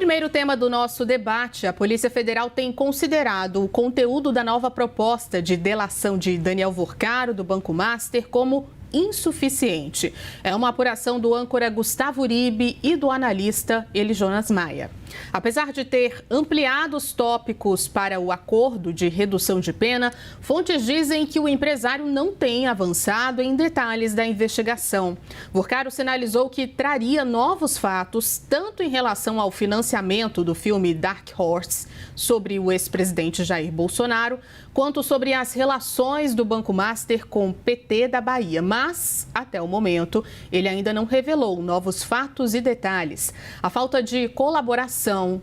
primeiro tema do nosso debate, a Polícia Federal tem considerado o conteúdo da nova proposta de delação de Daniel Vorcaro, do Banco Master, como insuficiente. É uma apuração do âncora Gustavo Uribe e do analista Eli Jonas Maia. Apesar de ter ampliado os tópicos para o acordo de redução de pena, fontes dizem que o empresário não tem avançado em detalhes da investigação. Vorcaro sinalizou que traria novos fatos, tanto em relação ao financiamento do filme Dark Horse, sobre o ex-presidente Jair Bolsonaro, quanto sobre as relações do Banco Master com o PT da Bahia. Mas, até o momento, ele ainda não revelou novos fatos e detalhes. A falta de colaboração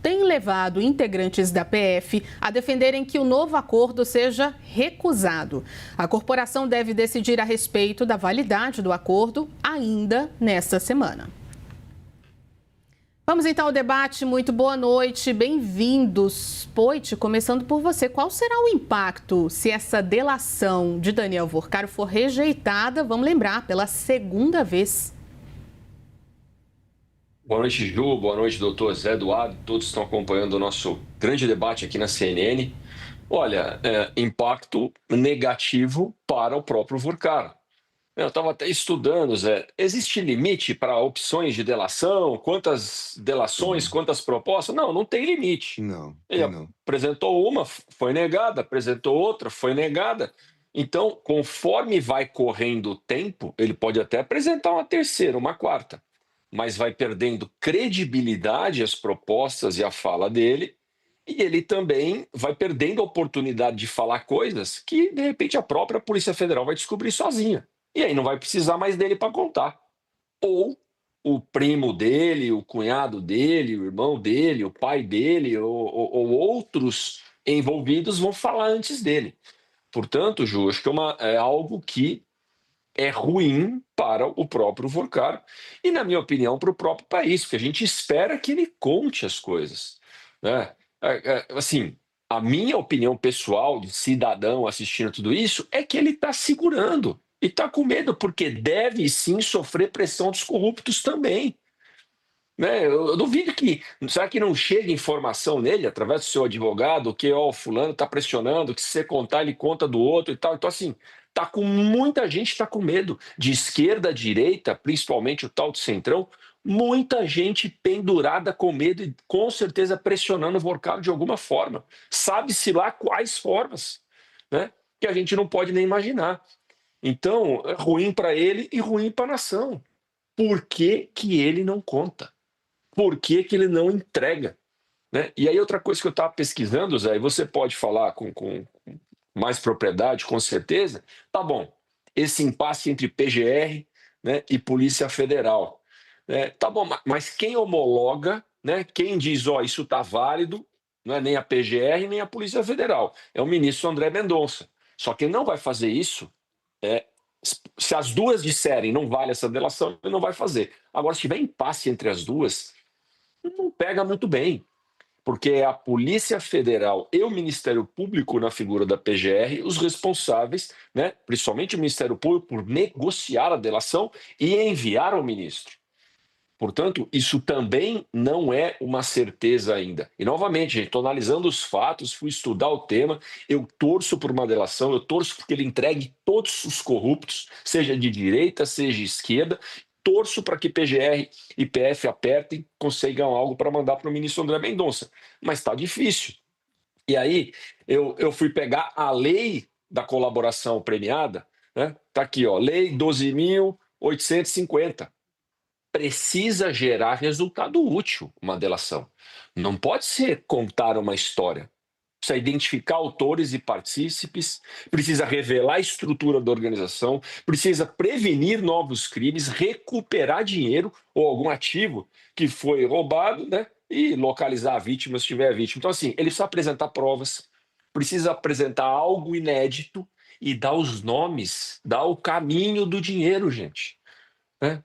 tem levado integrantes da PF a defenderem que o novo acordo seja recusado. A corporação deve decidir a respeito da validade do acordo ainda nesta semana. Vamos então ao debate. Muito boa noite, bem-vindos. Poit, começando por você, qual será o impacto se essa delação de Daniel Vorcaro for rejeitada, vamos lembrar, pela segunda vez? Boa noite, Ju. Boa noite, doutor Zé Eduardo. Todos estão acompanhando o nosso grande debate aqui na CNN. Olha, impacto negativo para o próprio Vorcaro. Eu estava até estudando, Zé. Existe limite para opções de delação? Quantas delações, quantas propostas? Não, não tem limite. Não, Ele não. apresentou uma, foi negada, apresentou outra, foi negada. Então, conforme vai correndo o tempo, ele pode até apresentar uma terceira, uma quarta, mas vai perdendo credibilidade as propostas e a fala dele, e ele também vai perdendo a oportunidade de falar coisas que, de repente, a própria Polícia Federal vai descobrir sozinha. E aí não vai precisar mais dele para contar. Ou o primo dele, o cunhado dele, o irmão dele, o pai dele, ou outros envolvidos vão falar antes dele. Portanto, Ju, acho que é algo que é ruim para o próprio Vorcaro e, na minha opinião, para o próprio país, porque a gente espera que ele conte as coisas, né? Assim, a minha opinião pessoal de cidadão assistindo tudo isso é que ele está segurando e está com medo, porque deve sim sofrer pressão dos corruptos também. Né? Eu duvido que. Será que não chega informação nele, através do seu advogado, que ó, o fulano está pressionando, que se você contar, ele conta do outro e tal. Então, assim, tá com muita gente está com medo, de esquerda a direita, principalmente o tal do Centrão, muita gente pendurada com medo e com certeza pressionando o Vorcaro de alguma forma. Sabe-se lá quais formas, né? Que a gente não pode nem imaginar. Então, é ruim para ele e ruim para a nação. Por que que ele não conta? Por que que ele não entrega? Né? E aí outra coisa que eu estava pesquisando, Zé, e você pode falar com mais propriedade, com certeza, tá bom, esse impasse entre PGR, né, e Polícia Federal. Tá bom, mas quem homologa, né, quem diz, ó, isso está válido, não é nem a PGR nem a Polícia Federal, é o ministro André Mendonça. Só que ele não vai fazer isso. Se as duas disserem não vale essa delação, ele não vai fazer. Agora, se tiver impasse entre as duas, não pega muito bem, porque é a Polícia Federal e o Ministério Público, na figura da PGR, os responsáveis, né, principalmente o Ministério Público, por negociar a delação e enviar ao ministro. Portanto, isso também não é uma certeza ainda. E, novamente, gente, estou analisando os fatos, fui estudar o tema, eu torço por uma delação, eu torço porque ele entregue todos os corruptos, seja de direita, seja de esquerda, torço para que PGR e PF apertem, consigam algo para mandar para o ministro André Mendonça. Mas está difícil. E aí, eu fui pegar a lei da colaboração premiada, né? Está aqui, ó, Lei 12.850. Precisa gerar resultado útil uma delação. Não pode ser contar uma história. Precisa identificar autores e partícipes, precisa revelar a estrutura da organização, precisa prevenir novos crimes, recuperar dinheiro ou algum ativo que foi roubado, né? E localizar a vítima se tiver a vítima. Então, assim, ele precisa apresentar provas, precisa apresentar algo inédito e dar os nomes, dar o caminho do dinheiro, gente.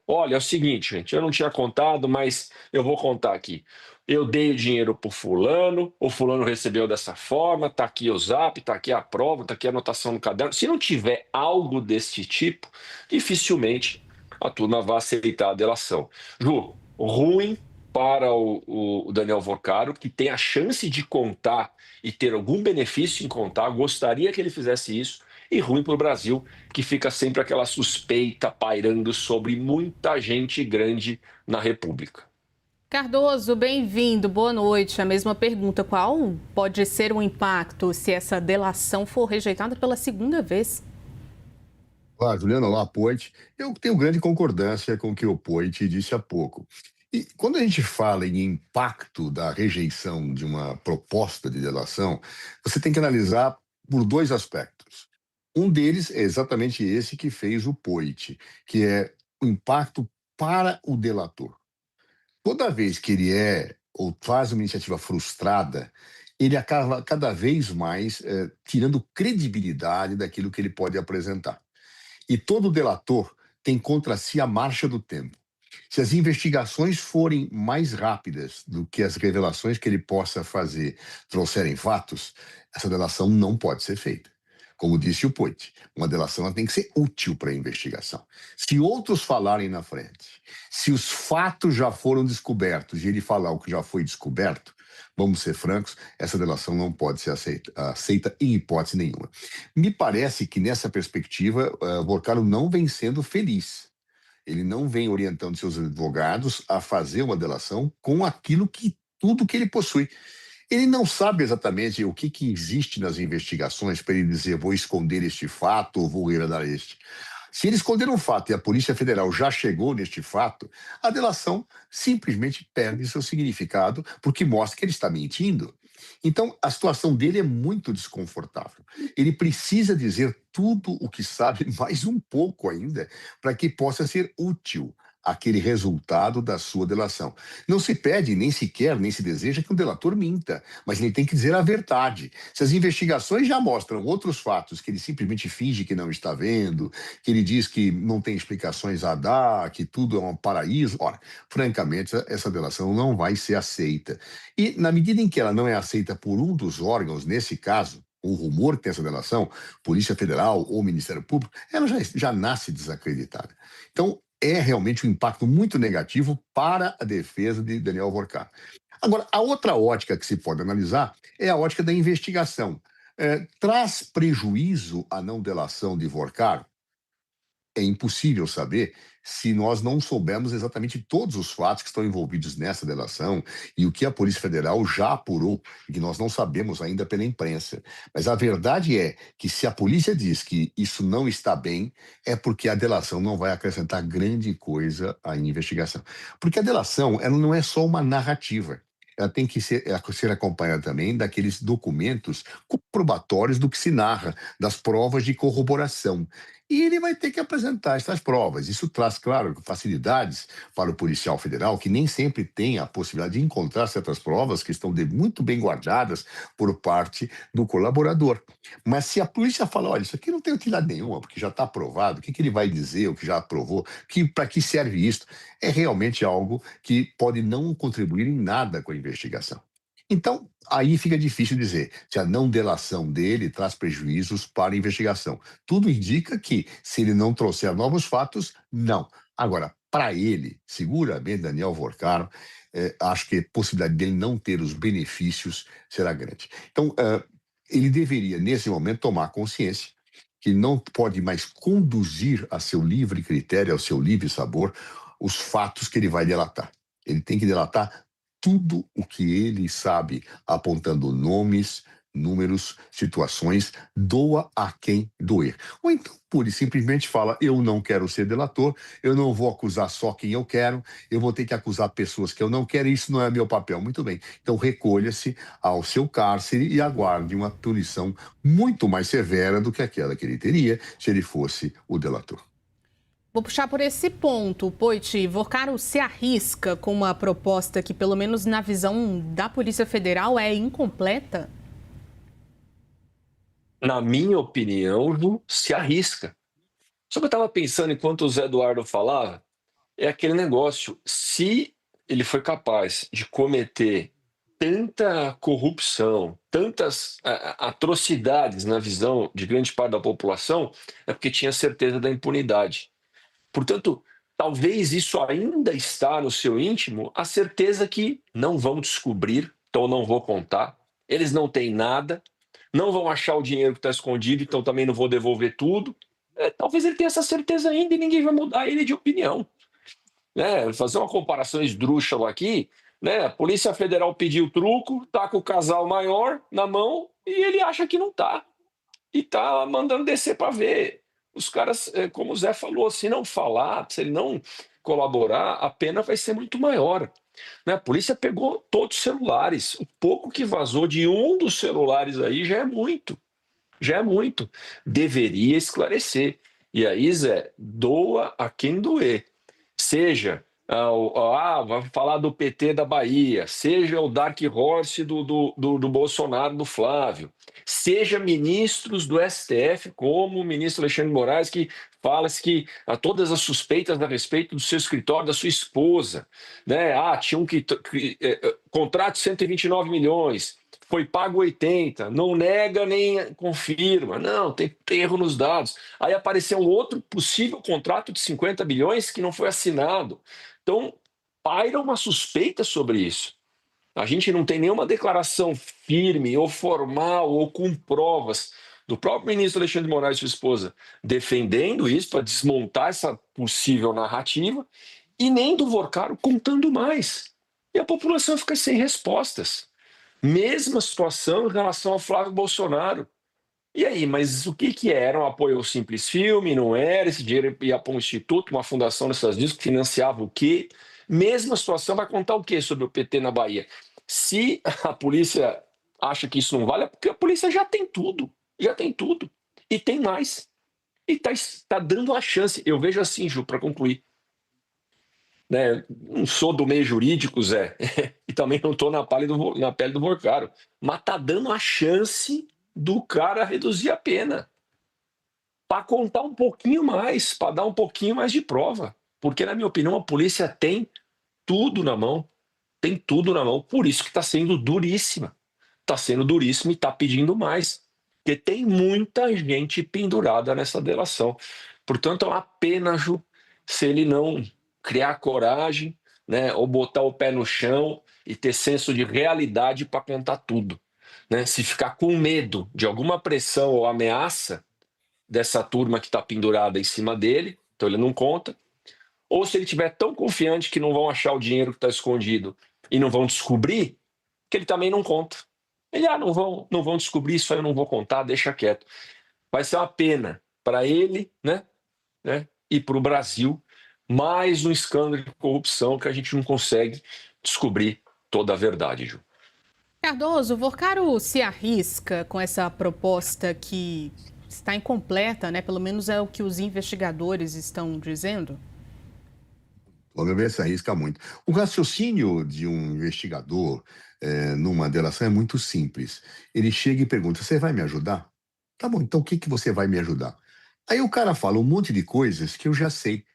Olha, é o seguinte, gente, eu não tinha contado, mas eu vou contar aqui. Eu dei o dinheiro para o fulano recebeu dessa forma, está aqui o zap, está aqui a prova, está aqui a anotação no caderno. Se não tiver algo desse tipo, dificilmente a turma vai aceitar a delação. Ju, ruim para o Daniel Vocaro, que tem a chance de contar e ter algum benefício em contar, gostaria que ele fizesse isso, e ruim para o Brasil, que fica sempre aquela suspeita pairando sobre muita gente grande na República. Cardoso, bem-vindo, boa noite. A mesma pergunta: qual pode ser o impacto se essa delação for rejeitada pela segunda vez? Olá, Juliana, olá, Poit. Eu tenho grande concordância com o que o Poit disse há pouco. E quando a gente fala em impacto da rejeição de uma proposta de delação, você tem que analisar por dois aspectos. Um deles é exatamente esse que fez o Poit, que é o impacto para o delator. Toda vez que ele ou faz uma iniciativa frustrada, ele acaba cada vez mais tirando credibilidade daquilo que ele pode apresentar. E todo delator tem contra si a marcha do tempo. Se as investigações forem mais rápidas do que as revelações que ele possa fazer trouxerem fatos, essa delação não pode ser feita. Como disse o Poit, uma delação ela tem que ser útil para a investigação. Se outros falarem na frente, se os fatos já foram descobertos e ele falar o que já foi descoberto, vamos ser francos, essa delação não pode ser aceita em hipótese nenhuma. Me parece que nessa perspectiva, Vocaro não vem sendo feliz. Ele não vem orientando seus advogados a fazer uma delação com tudo que ele possui. Ele não sabe exatamente o que existe nas investigações para ele dizer vou esconder este fato ou vou revelar este. Se ele esconder um fato e a Polícia Federal já chegou neste fato, a delação simplesmente perde seu significado porque mostra que ele está mentindo. Então, a situação dele é muito desconfortável. Ele precisa dizer tudo o que sabe, mais um pouco ainda, para que possa ser útil aquele resultado da sua delação. Não se pede, nem se quer, nem se deseja que um delator minta, mas ele tem que dizer a verdade. Se as investigações já mostram outros fatos que ele simplesmente finge que não está vendo, que ele diz que não tem explicações a dar, que tudo é um paraíso, ora, francamente, essa delação não vai ser aceita. E na medida em que ela não é aceita por um dos órgãos, nesse caso, o rumor que tem essa delação, Polícia Federal ou Ministério Público, ela já nasce desacreditada. Então, é realmente um impacto muito negativo para a defesa de Daniel Vocaro. Agora, a outra ótica que se pode analisar é a ótica da investigação. Traz prejuízo a não delação de Vocaro? É impossível saber se nós não soubermos exatamente todos os fatos que estão envolvidos nessa delação e o que a Polícia Federal já apurou, e que nós não sabemos ainda pela imprensa. Mas a verdade é que se a polícia diz que isso não está bem, é porque a delação não vai acrescentar grande coisa à investigação. Porque a delação, ela não é só uma narrativa. Ela tem que ser acompanhada também daqueles documentos comprobatórios do que se narra, das provas de corroboração. E ele vai ter que apresentar essas provas. Isso traz, claro, facilidades para o policial federal, que nem sempre tem a possibilidade de encontrar certas provas que estão muito bem guardadas por parte do colaborador. Mas se a polícia falar, olha, isso aqui não tem utilidade nenhuma, porque já está aprovado, o que ele vai dizer, o que já aprovou, para que serve isso? É realmente algo que pode não contribuir em nada com a investigação. Então, aí fica difícil dizer se a não delação dele traz prejuízos para a investigação. Tudo indica que, se ele não trouxer novos fatos, não. Agora, para ele, seguramente, Daniel Vocaro, acho que a possibilidade dele não ter os benefícios será grande. Então, ele deveria, nesse momento, tomar consciência que não pode mais conduzir a seu livre critério, ao seu livre sabor, os fatos que ele vai delatar. Ele tem que delatar tudo o que ele sabe, apontando nomes, números, situações, doa a quem doer. Ou então, pura e simplesmente fala, eu não quero ser delator, eu não vou acusar só quem eu quero, eu vou ter que acusar pessoas que eu não quero, e isso não é meu papel. Muito bem. Então, recolha-se ao seu cárcere e aguarde uma punição muito mais severa do que aquela que ele teria se ele fosse o delator. Vou puxar por esse ponto, Poit. Vocaro se arrisca com uma proposta que, pelo menos na visão da Polícia Federal, é incompleta? Na minha opinião, Ju, se arrisca. Só que eu estava pensando, enquanto o Zé Eduardo falava, é aquele negócio, se ele foi capaz de cometer tanta corrupção, tantas atrocidades na visão de grande parte da população, é porque tinha certeza da impunidade. Portanto, talvez isso ainda está no seu íntimo, a certeza que não vão descobrir, então não vou contar. Eles não têm nada, não vão achar o dinheiro que está escondido, então também não vou devolver tudo. Talvez ele tenha essa certeza ainda e ninguém vai mudar ele de opinião. Né? Fazer uma comparação esdrúxula aqui, né? A Polícia Federal pediu truco, tá com o casal maior na mão e ele acha que não tá. E tá mandando descer para ver. Os caras, como o Zé falou, se não falar, se ele não colaborar, a pena vai ser muito maior. Né? A polícia pegou todos os celulares. O pouco que vazou de um dos celulares aí já é muito. Já é muito. Deveria esclarecer. E aí, Zé, doa a quem doer. Seja, vamos falar do PT da Bahia, seja o Dark Horse do Bolsonaro, do Flávio, seja ministros do STF, como o ministro Alexandre de Moraes, que fala-se que há todas as suspeitas a respeito do seu escritório, da sua esposa. Né? Tinha um contrato de 129 milhões, foi pago 80, não nega nem confirma. Não, tem erro nos dados. Aí apareceu um outro possível contrato de 50 bilhões que não foi assinado. Então, paira uma suspeita sobre isso. A gente não tem nenhuma declaração firme ou formal ou com provas do próprio ministro Alexandre de Moraes e sua esposa defendendo isso para desmontar essa possível narrativa e nem do Vorcaro contando mais. E a população fica sem respostas. Mesma situação em relação ao Flávio Bolsonaro. E aí, mas o que era? Um apoio ao Simples Filme? Não era? Esse dinheiro ia para um instituto, uma fundação nessas discos, que financiava o quê? Mesma situação, vai contar o quê sobre o PT na Bahia? Se a polícia acha que isso não vale, é porque a polícia já tem tudo. E tem mais. E tá dando a chance. Eu vejo assim, Ju, para concluir. Né? Não sou do meio jurídico, Zé, e também não estou na pele do Vorcaro, mas tá dando a chance do cara reduzir a pena para contar um pouquinho mais, para dar um pouquinho mais de prova, porque na minha opinião a polícia tem tudo na mão, por isso que está sendo duríssima, e está pedindo mais, porque tem muita gente pendurada nessa delação. Portanto, é uma pena, Ju, se ele não criar coragem, né, ou botar o pé no chão e ter senso de realidade para contar tudo. Né? Se ficar com medo de alguma pressão ou ameaça dessa turma que está pendurada em cima dele, então ele não conta, ou se ele estiver tão confiante que não vão achar o dinheiro que está escondido e não vão descobrir, que ele também não conta. Ele, não vão descobrir isso aí, eu não vou contar, deixa quieto. Vai ser uma pena para ele, né? E para o Brasil, mais um escândalo de corrupção que a gente não consegue descobrir toda a verdade, Ju. Cardoso, o Vorcaro se arrisca com essa proposta que está incompleta, né? Pelo menos é o que os investigadores estão dizendo. O meu ver se arrisca muito. O raciocínio de um investigador numa delação é muito simples. Ele chega e pergunta: você vai me ajudar? Tá bom, então o que você vai me ajudar? Aí o cara fala um monte de coisas que eu já sei.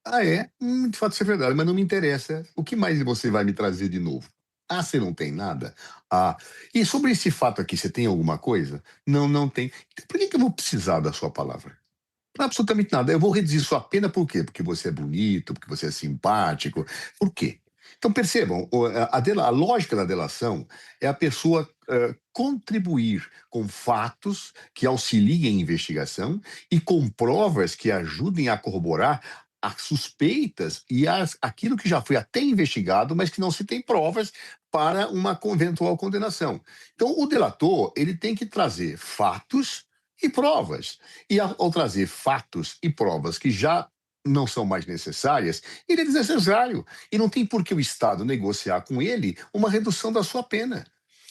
Ah, é? De fato isso é verdade, mas não me interessa. O que mais você vai me trazer de novo? Ah, você não tem nada? Ah, e sobre esse fato aqui, você tem alguma coisa? Não, não tem. Então, por que eu vou precisar da sua palavra? Absolutamente nada. Eu vou reduzir sua pena por quê? Porque você é bonito, porque você é simpático. Por quê? Então, percebam, a lógica da delação é a pessoa contribuir com fatos que auxiliem a investigação e com provas que ajudem a corroborar as suspeitas e aquilo que já foi até investigado, mas que não se tem provas para uma eventual condenação. Então, o delator ele tem que trazer fatos e provas. E ao trazer fatos e provas que já não são mais necessárias, ele é desnecessário. E não tem por que o Estado negociar com ele uma redução da sua pena.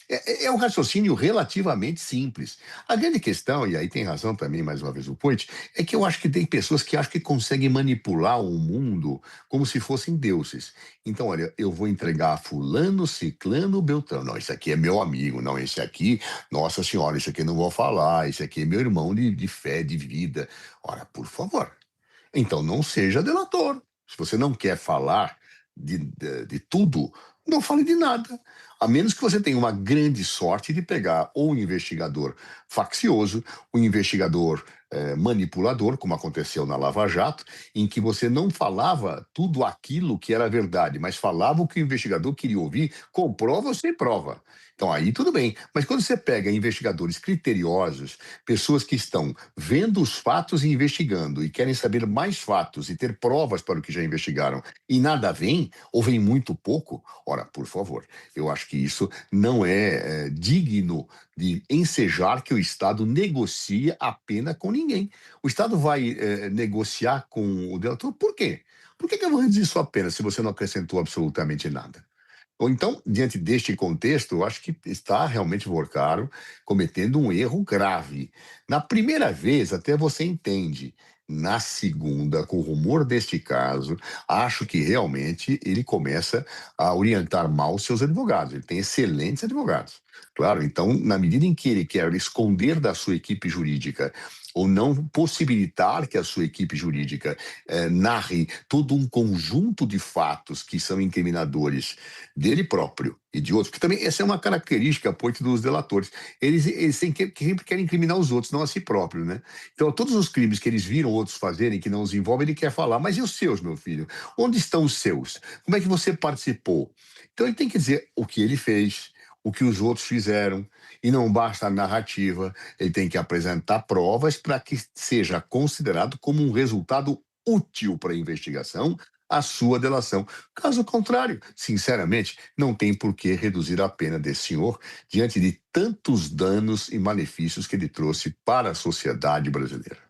É um raciocínio relativamente simples. A grande questão, e aí tem razão também, mais uma vez, o Poit, é que eu acho que tem pessoas que acham que conseguem manipular o mundo como se fossem deuses. Então, olha, eu vou entregar a fulano, ciclano, beltrano. Não, esse aqui é meu amigo. Não, esse aqui, nossa senhora, esse aqui eu não vou falar. Esse aqui é meu irmão de fé, de vida. Ora, por favor. Então, não seja delator. Se você não quer falar de tudo, não fale de nada. A menos que você tenha uma grande sorte de pegar ou um investigador faccioso, um investigador manipulador, como aconteceu na Lava Jato, em que você não falava tudo aquilo que era verdade, mas falava o que o investigador queria ouvir, com prova ou sem prova. Então aí tudo bem. Mas quando você pega investigadores criteriosos, pessoas que estão vendo os fatos e investigando e querem saber mais fatos e ter provas para o que já investigaram e nada vem, ou vem muito pouco, ora, por favor, eu acho que isso não é digno de ensejar que o Estado negocie a pena com ninguém. O Estado vai negociar com o delator, por quê? Por que eu vou reduzir sua pena se você não acrescentou absolutamente nada? Ou então, diante deste contexto, eu acho que está realmente Vorcaro cometendo um erro grave. Na primeira vez, até você entende. Na segunda, com o rumor deste caso, acho que realmente ele começa a orientar mal os seus advogados. Ele tem excelentes advogados. Claro, então, na medida em que ele quer esconder da sua equipe jurídica ou não possibilitar que a sua equipe jurídica narre todo um conjunto de fatos que são incriminadores dele próprio e de outros, porque também essa é uma característica, Poit, dos delatores. Eles sempre querem incriminar os outros, não a si próprio, né? Então, todos os crimes que eles viram outros fazerem, que não os envolvem, ele quer falar, mas e os seus, meu filho? Onde estão os seus? Como é que você participou? Então, ele tem que dizer o que ele fez, o que os outros fizeram, e não basta a narrativa, ele tem que apresentar provas para que seja considerado como um resultado útil para a investigação a sua delação. Caso contrário, sinceramente, não tem por que reduzir a pena desse senhor diante de tantos danos e malefícios que ele trouxe para a sociedade brasileira.